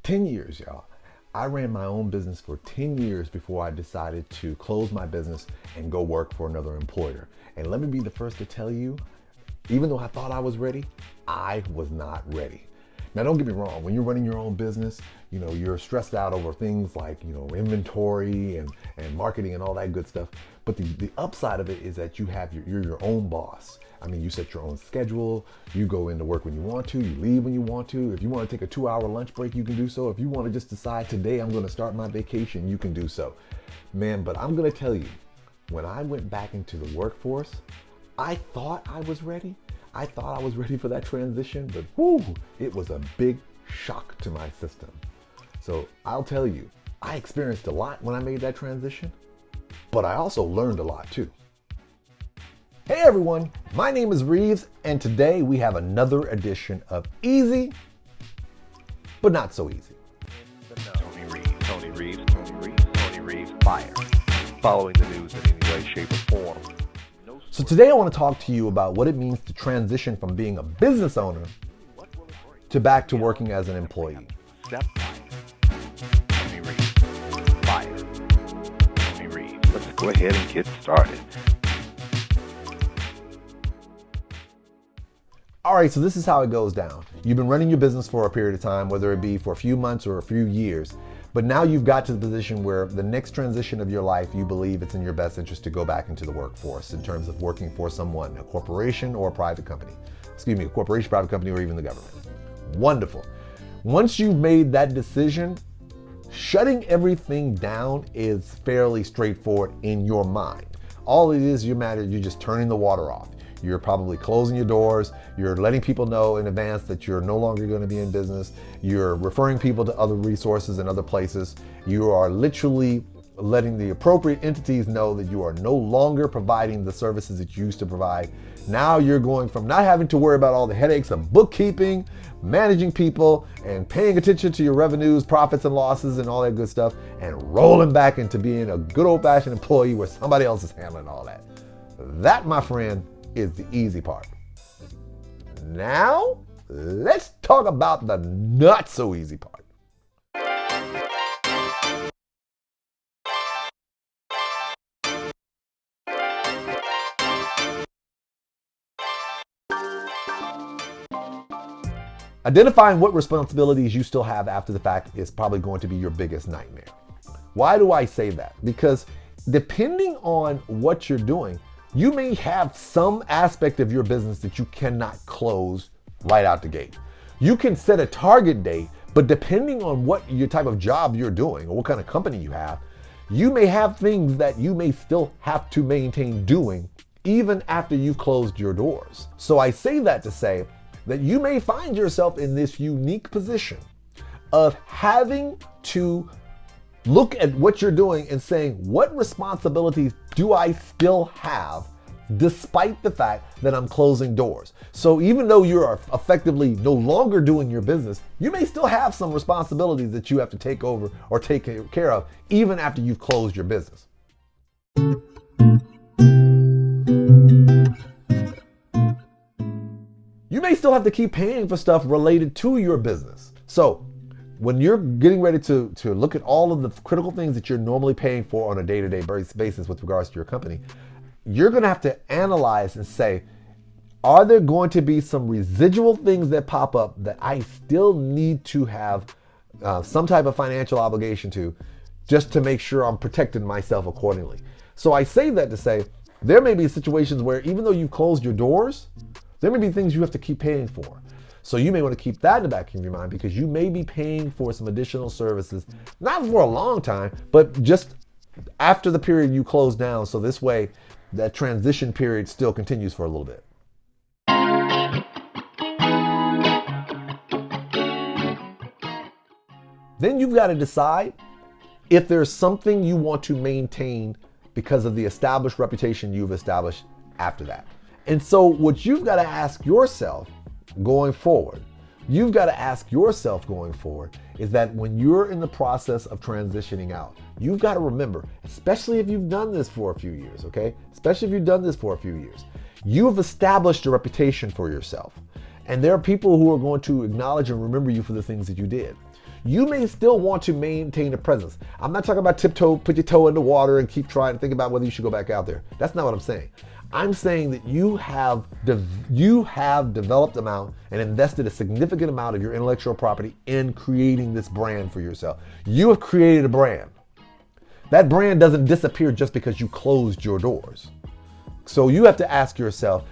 10 years, y'all. I ran my own business for 10 years before I decided to close my business and go work for another employer. And let me be the first to tell you, even though I thought I was ready, I was not ready. Now, don't get me wrong, when you're running your own business, you're stressed out over things like, inventory and marketing and all that good stuff. But the upside of it is that you're your own boss. I mean, you set your own schedule, you go into work when you want to, you leave when you want to. If you want to take a 2-hour lunch break, you can do so. If you want to just decide today I'm going to start my vacation, you can do so. Man, but I'm going to tell you, when I went back into the workforce, I thought I was ready. I thought I was ready for that transition, but whoo, it was a big shock to my system. So I'll tell you, I experienced a lot when I made that transition, but I also learned a lot too. Hey everyone, my name is Reeves, and today we have another edition of Easy, but not so easy. Tony Reeves, fire. Following the news in any way, shape, or form. So today I want to talk to you about what it means to transition from being a business owner to back to working as an employee. Step Tony Reeves, fire. Tony Reeves. Let's go ahead and get started. All right, so this is how it goes down. You've been running your business for a period of time, whether it be for a few months or a few years, but now you've got to the position where the next transition of your life, you believe it's in your best interest to go back into the workforce in terms of working for someone, a corporation or a private company. A corporation, private company, or even the government. Wonderful. Once you've made that decision, shutting everything down is fairly straightforward in your mind. All it is, you're just turning the water off. You're probably closing your doors. You're letting people know in advance that you're no longer going to be in business. You're referring people to other resources and other places. You are literally letting the appropriate entities know that you are no longer providing the services that you used to provide. Now you're going from not having to worry about all the headaches of bookkeeping, managing people, and paying attention to your revenues, profits and losses and all that good stuff, and rolling back into being a good old-fashioned employee where somebody else is handling all that. That, my friend, is the easy part. Now, let's talk about the not so easy part. Identifying what responsibilities you still have after the fact is probably going to be your biggest nightmare. Why do I say that? Because depending on what you're doing, you may have some aspect of your business that you cannot close right out the gate. You can set a target date, but depending on what your type of job you're doing or what kind of company you have, you may have things that you may still have to maintain doing even after you've closed your doors. So I say that to say that you may find yourself in this unique position of having to look at what you're doing and saying, what responsibilities do I still have despite the fact that I'm closing doors? So even though you're effectively no longer doing your business, you may still have some responsibilities that you have to take over or take care of even after you've closed your business. You may still have to keep paying for stuff related to your business. So when you're getting ready to look at all of the critical things that you're normally paying for on a day-to-day basis with regards to your company, you're going to have to analyze and say, are there going to be some residual things that pop up that I still need to have some type of financial obligation to, just to make sure I'm protecting myself accordingly? So I say that to say, there may be situations where even though you closed your doors, there may be things you have to keep paying for. So you may want to keep that in the back of your mind because you may be paying for some additional services, not for a long time, but just after the period you close down. So this way, that transition period still continues for a little bit. Then you've got to decide if there's something you want to maintain because of the established reputation you've established after that. And so what you've got to ask yourself going forward is that when you're in the process of transitioning out, you've got to remember, especially if you've done this for a few years, okay? Especially if you've done this for a few years, you have established a reputation for yourself. And there are people who are going to acknowledge and remember you for the things that you did. You may still want to maintain a presence. I'm not talking about put your toe in the water and keep trying to think about whether you should go back out there. That's not what I'm saying. I'm saying that you have developed amount and invested a significant amount of your intellectual property in creating this brand for yourself. You have created a brand. That brand doesn't disappear just because you closed your doors. So you have to ask yourself,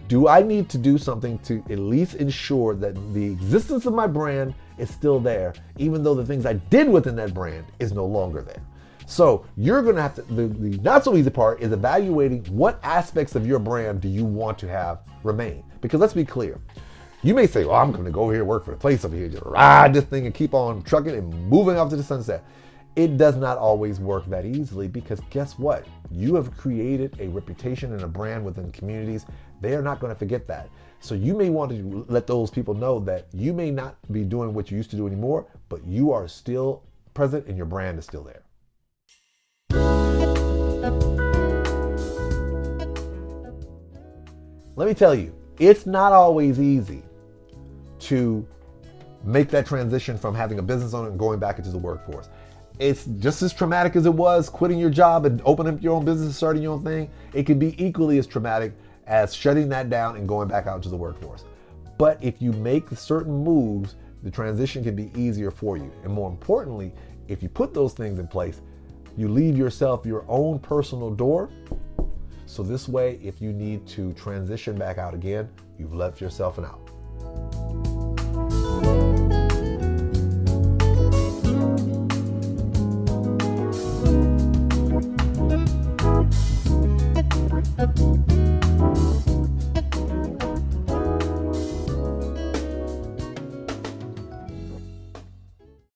do I need to do something to at least ensure that the existence of my brand is still there, even though the things I did within that brand is no longer there? So you're gonna have to, the not so easy part is evaluating what aspects of your brand do you want to have remain. Because let's be clear, you may say, well, I'm gonna go over here, work for the place over here, just ride this thing and keep on trucking and moving off to the sunset. It does not always work that easily, because guess what? You have created a reputation and a brand within communities. They are not gonna forget that. So you may want to let those people know that you may not be doing what you used to do anymore, but you are still present and your brand is still there. Let me tell you, it's not always easy to make that transition from having a business owner and going back into the workforce. It's just as traumatic as it was quitting your job and opening up your own business and starting your own thing. It can be equally as traumatic as shutting that down and going back out into the workforce. But if you make certain moves, the transition can be easier for you. And more importantly, if you put those things in place, you leave yourself your own personal door. So this way, if you need to transition back out again, you've left yourself an out.